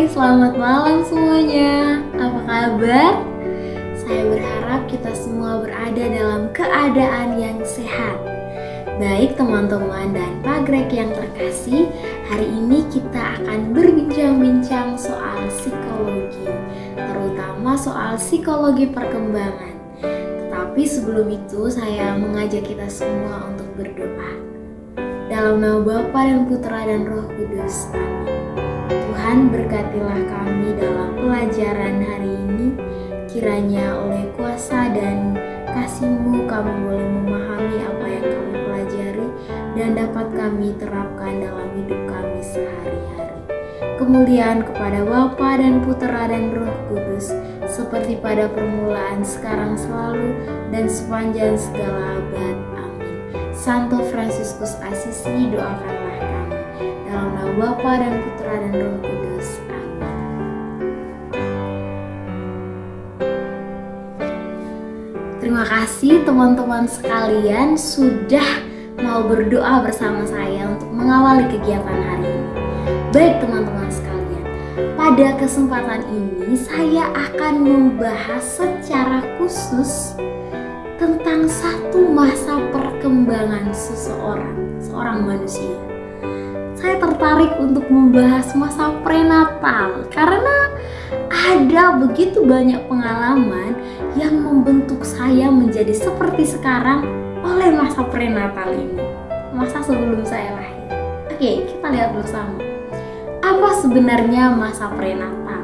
Selamat malam semuanya. Apa kabar? Saya berharap kita semua berada dalam keadaan yang sehat. Baik teman-teman dan Pak Greg yang terkasih, hari ini kita akan berbincang-bincang soal psikologi, terutama soal psikologi perkembangan. Tetapi sebelum itu saya mengajak kita semua untuk berdoa. Dalam nama Bapa dan Putra dan Roh Kudus. Amin. Tuhan berkatilah kami dalam pelajaran hari ini. Kiranya oleh kuasa dan kasih-Mu kami boleh memahami apa yang kami pelajari dan dapat kami terapkan dalam hidup kami sehari-hari. Kemuliaan kepada Bapa dan Putra dan Roh Kudus, seperti pada permulaan, sekarang, selalu, dan sepanjang segala abad. Amin. Santo Fransiskus Assisi, doakanlah kami. Dalam nama Bapa dan Putra dan Roh Kudus. Amin. Terima kasih teman-teman sekalian sudah mau berdoa bersama saya untuk mengawali kegiatan hari ini. Baik teman-teman sekalian, pada kesempatan ini saya akan membahas secara khusus tentang satu masa perkembangan seorang manusia. Saya tertarik untuk membahas masa prenatal karena ada begitu banyak pengalaman yang membentuk saya menjadi seperti sekarang oleh masa prenatal ini, masa sebelum saya lahir. Oke, kita lihat bersama. Apa sebenarnya masa prenatal?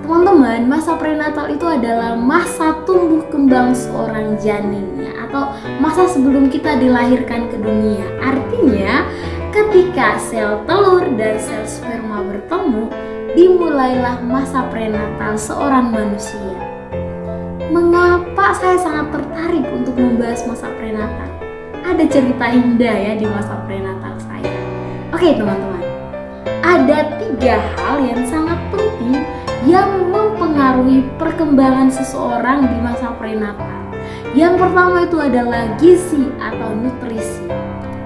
Teman-teman, masa prenatal itu adalah masa tumbuh kembang seorang janinnya atau masa sebelum kita dilahirkan ke dunia. Artinya, ketika sel telur dan sel sperma bertemu, dimulailah masa prenatal seorang manusia. Mengapa saya sangat tertarik untuk membahas masa prenatal? Ada cerita indah ya di masa prenatal saya. Oke teman-teman, ada 3 hal yang sangat penting yang mempengaruhi perkembangan seseorang di masa prenatal. Yang pertama itu adalah gizi atau nutrisi.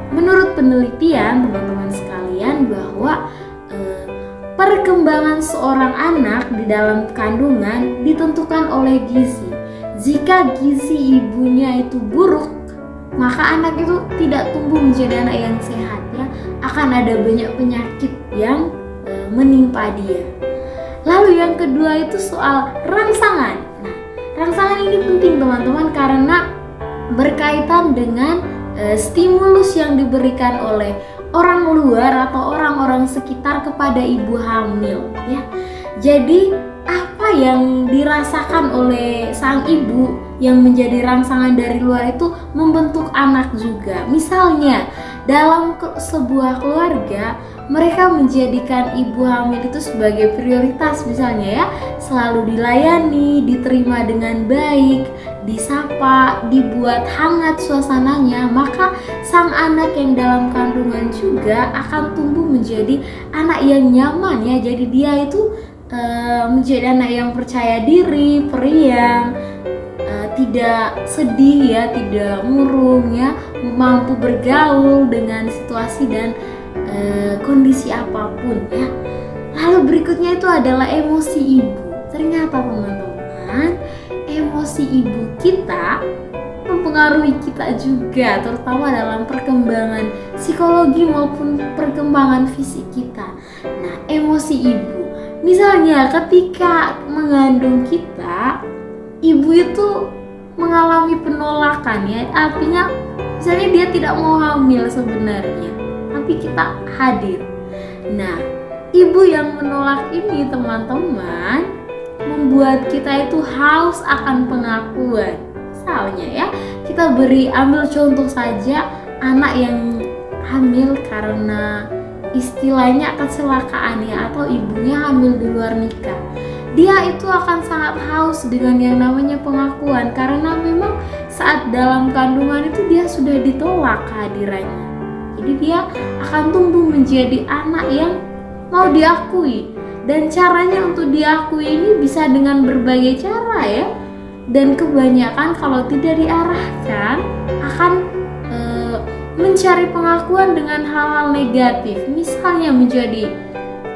Menurut penelitian teman-teman sekalian bahwa perkembangan seorang anak di dalam kandungan ditentukan oleh gizi. Jika gizi ibunya itu buruk, maka anak itu tidak tumbuh menjadi anak yang sehat ya. Akan ada banyak penyakit yang menimpa dia. Lalu yang kedua itu soal rangsangan. Nah, rangsangan ini penting teman-teman karena berkaitan dengan stimulus yang diberikan oleh orang luar atau orang-orang sekitar kepada ibu hamil ya. Jadi apa yang dirasakan oleh sang ibu yang menjadi rangsangan dari luar itu membentuk anak juga. Misalnya dalam sebuah keluarga mereka menjadikan ibu hamil itu sebagai prioritas misalnya ya, selalu dilayani, diterima dengan baik, disapa, dibuat hangat suasananya, maka sang anak yang dalam kandungan juga akan tumbuh menjadi anak yang nyaman ya. Jadi dia itu menjadi anak yang percaya diri, periang, tidak sedih ya, tidak murung ya, mampu bergaul dengan situasi dan kondisi apapun ya. Lalu berikutnya itu adalah emosi ibu. Ternyata teman-teman, emosi ibu kita mempengaruhi kita juga, terutama dalam perkembangan psikologi maupun perkembangan fisik kita. Nah, emosi ibu, misalnya ketika mengandung kita, ibu itu mengalami penolakan ya, artinya misalnya dia tidak mau hamil sebenarnya, tapi kita hadir. Nah, ibu yang menolak ini teman-teman membuat kita itu haus akan pengakuan. Misalnya ya, kita ambil contoh saja anak yang hamil karena istilahnya kecelakaan ya, atau ibunya hamil di luar nikah. Dia itu akan sangat haus dengan yang namanya pengakuan karena memang saat dalam kandungan itu dia sudah ditolak kehadirannya. Jadi dia akan tumbuh menjadi anak yang mau diakui, dan caranya untuk diakui ini bisa dengan berbagai cara ya. Dan kebanyakan kalau tidak diarahkan akan mencari pengakuan dengan hal-hal negatif, misalnya menjadi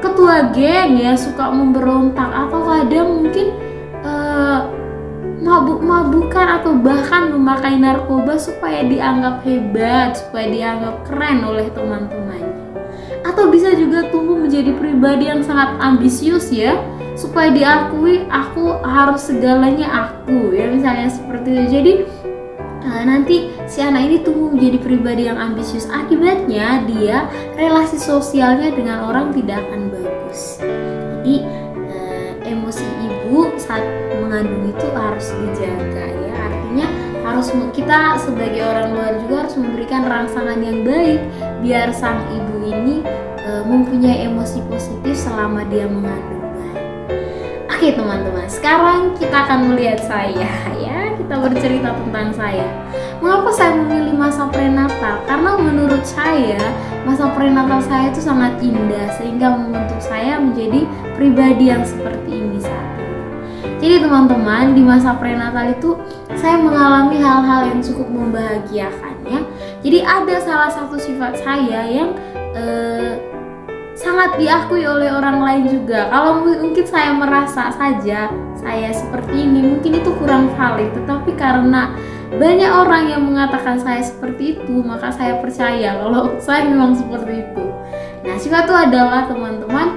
ketua geng ya, suka memberontak atau kadang mungkin mabuk-mabukan atau bahkan memakai narkoba supaya dianggap hebat, supaya dianggap keren oleh teman-temannya. Atau bisa juga tumbuh menjadi pribadi yang sangat ambisius ya, supaya diakui aku harus segalanya aku ya, misalnya seperti itu. Jadi nanti si anak ini tumbuh menjadi pribadi yang ambisius, akibatnya dia relasi sosialnya dengan orang tidak akan bagus. Jadi emosi ibu saat mengandung itu harus dijaga ya, artinya harus kita sebagai orang luar juga harus memberikan rangsangan yang baik biar sang ibu ini mempunyai emosi positif selama dia mengandung bayi. Oke teman-teman, sekarang kita akan melihat saya ya, kita bercerita tentang saya. Mengapa saya memilih masa prenatal? Karena menurut saya masa prenatal saya itu sangat indah sehingga membentuk saya menjadi pribadi yang seperti ini saat ini. Jadi teman-teman, di masa prenatal itu saya mengalami hal-hal yang cukup membahagiakan ya. Jadi ada salah satu sifat saya yang sangat diakui oleh orang lain juga. Kalau mungkin saya merasa saja saya seperti ini, mungkin itu kurang valid, tetapi karena banyak orang yang mengatakan saya seperti itu, maka saya percaya kalau saya memang seperti itu. Nah, sifat itu adalah teman-teman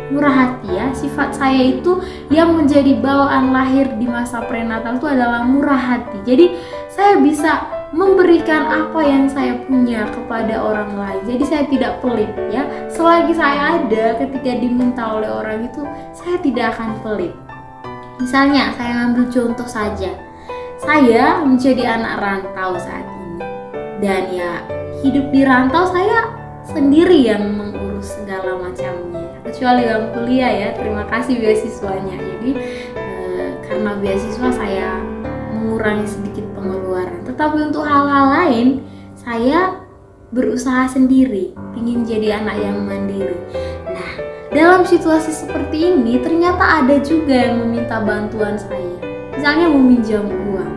murah hati ya. Sifat saya itu yang menjadi bawaan lahir di masa prenatal itu adalah murah hati. Jadi saya bisa memberikan apa yang saya punya kepada orang lain. Jadi saya tidak pelit ya. Selagi saya ada, ketika diminta oleh orang itu, saya tidak akan pelit. Misalnya saya ambil contoh saja. Saya menjadi anak rantau saat ini. Dan ya, hidup di rantau saya sendiri yang mengurus segala macamnya. Kecuali yang kuliah ya, terima kasih beasiswanya. Jadi karena beasiswa saya mengurangi sedikit pengeluaran. Tetapi untuk hal-hal lain, saya berusaha sendiri, ingin jadi anak yang mandiri. Nah, dalam situasi seperti ini, ternyata ada juga yang meminta bantuan saya. Misalnya meminjam uang.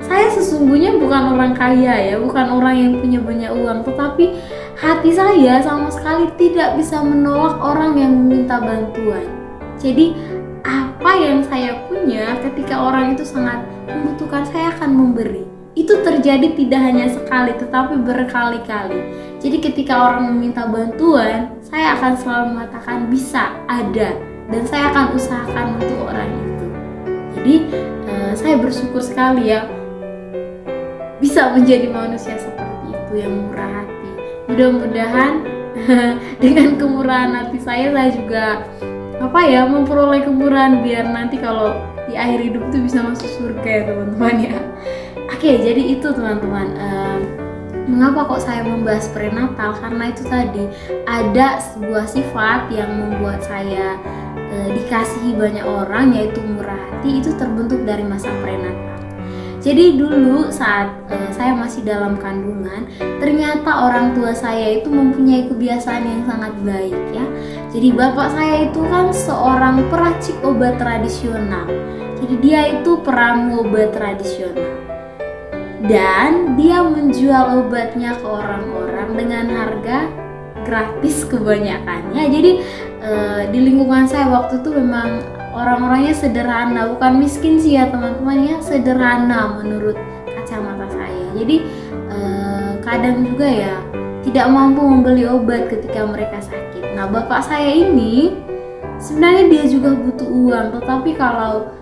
Saya sesungguhnya bukan orang kaya ya, bukan orang yang punya banyak uang, tetapi hati saya sama sekali tidak bisa menolak orang yang meminta bantuan. Jadi apa yang saya punya ketika orang itu sangat membutuhkan, saya akan memberi. Itu terjadi tidak hanya sekali tetapi berkali-kali. Jadi ketika orang meminta bantuan, saya akan selalu mengatakan bisa, ada, dan saya akan usahakan untuk orang itu. Jadi saya bersyukur sekali ya bisa menjadi manusia seperti itu yang murah hati. Mudah-mudahan dengan kemurahan hati saya juga memperoleh kemurahan biar nanti kalau di akhir hidup itu bisa masuk surga ya teman-teman ya. Oke, jadi itu teman-teman. Mengapa kok saya membahas prenatal? Karena itu tadi ada sebuah sifat yang membuat saya dikasihi banyak orang, yaitu murah hati. Itu terbentuk dari masa prenatal. Jadi dulu saat saya masih dalam kandungan, ternyata orang tua saya itu mempunyai kebiasaan yang sangat baik ya. Jadi bapak saya itu kan seorang peracik obat tradisional. Jadi dia itu peramu obat tradisional. Dan dia menjual obatnya ke orang-orang dengan harga gratis kebanyakannya. Jadi di lingkungan saya waktu itu memang orang-orangnya sederhana, bukan miskin sih ya teman-teman ya, sederhana menurut kacamata saya. Jadi kadang juga ya tidak mampu membeli obat ketika mereka sakit. Nah, bapak saya ini sebenarnya dia juga butuh uang, tetapi kalau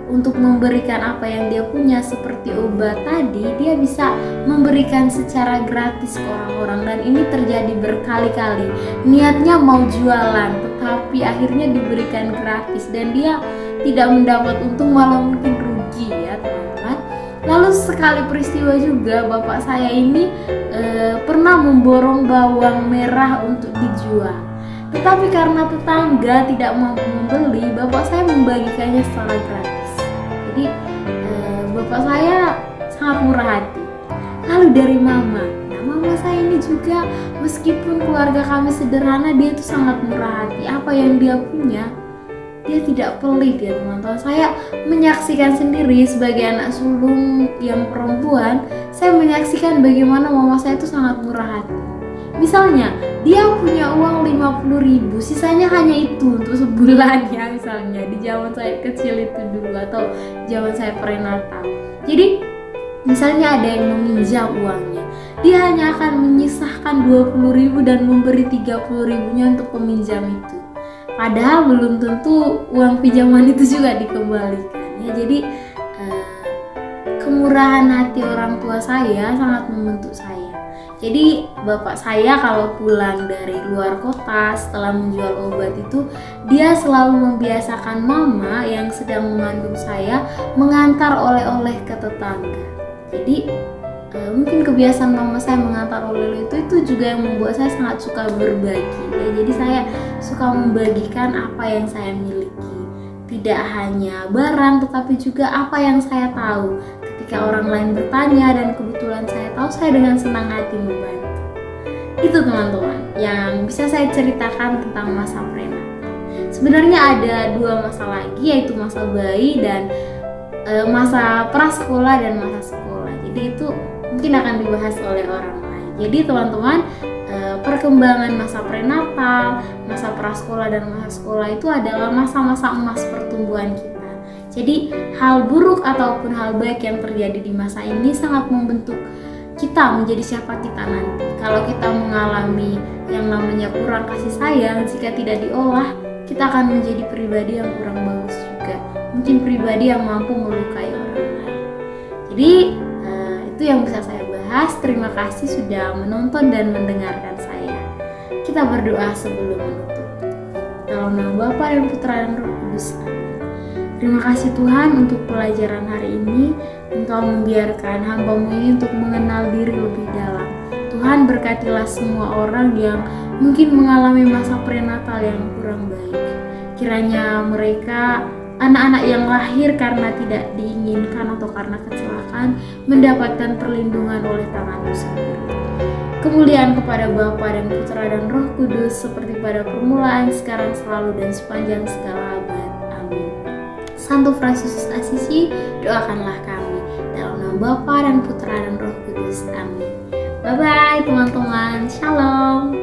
untuk memberikan apa yang dia punya seperti obat tadi, dia bisa memberikan secara gratis ke orang-orang, dan ini terjadi berkali-kali. Niatnya mau jualan, tetapi akhirnya diberikan gratis dan dia tidak mendapat untung, malah mungkin rugi ya teman-teman. Lalu sekali peristiwa juga bapak saya ini pernah memborong bawang merah untuk dijual. Tetapi karena tetangga tidak mampu membeli, bapak saya membagikannya secara gratis. Jadi bapak saya sangat murah hati. Lalu dari mama, nah mama saya ini juga meskipun keluarga kami sederhana, dia itu sangat murah hati. Apa yang dia punya, dia tidak pelit ya teman-teman. Saya menyaksikan sendiri sebagai anak sulung yang perempuan, saya menyaksikan bagaimana mama saya itu sangat murah hati. Misalnya dia punya uang 50.000, sisanya hanya itu untuk sebulan ya, misalnya di zaman saya kecil itu dulu atau zaman saya prenatal. Jadi misalnya ada yang meminjam uangnya, dia hanya akan menyisahkan 20.000 dan memberi 30.000-nya untuk peminjam itu. Padahal belum tentu uang pinjaman itu juga dikembalikan ya. Jadi kemurahan hati orang tua saya sangat membentuk saya. Jadi bapak saya kalau pulang dari luar kota setelah menjual obat itu, dia selalu membiasakan mama yang sedang mengandung saya mengantar oleh-oleh ke tetangga. Jadi mungkin kebiasaan mama saya mengantar oleh-oleh itu juga yang membuat saya sangat suka berbagi ya. Jadi saya suka membagikan apa yang saya miliki, tidak hanya barang tetapi juga apa yang saya tahu. Ketika orang lain bertanya dan kebetulan saya tahu, saya dengan senang hati membantu. Itu teman-teman yang bisa saya ceritakan tentang masa prenatal. Sebenarnya ada 2 masa lagi, yaitu masa bayi dan masa prasekolah dan masa sekolah. Jadi itu mungkin akan dibahas oleh orang lain. Jadi teman-teman, perkembangan masa prenatal, masa prasekolah dan masa sekolah itu adalah masa-masa emas pertumbuhan kita. Jadi hal buruk ataupun hal baik yang terjadi di masa ini sangat membentuk kita menjadi siapa kita nanti. Kalau kita mengalami yang namanya kurang kasih sayang, jika tidak diolah, kita akan menjadi pribadi yang kurang bagus juga. Mungkin pribadi yang mampu melukai orang lain. Jadi itu yang bisa saya bahas. Terima kasih sudah menonton dan mendengarkan saya. Kita berdoa sebelum menutup. Dalam nama Bapa dan Putra dan Roh Kudus. Terima kasih Tuhan untuk pelajaran hari ini. Engkau membiarkan hamba-Mu ini untuk mengenal diri lebih dalam. Tuhan berkatilah semua orang yang mungkin mengalami masa prenatal yang kurang baik. Kiranya mereka, anak-anak yang lahir karena tidak diinginkan atau karena kecelakaan, mendapatkan perlindungan oleh tangan-Mu sendiri. Kemuliaan kepada Bapa dan Putra dan Roh Kudus, seperti pada permulaan, sekarang, selalu, dan sepanjang segala abad. Amin. Santo Fransiskus Assisi, doakanlah kami. Dalam nama Bapa dan Putra dan Roh Kudus. Amin. Bye-bye teman-teman. Shalom.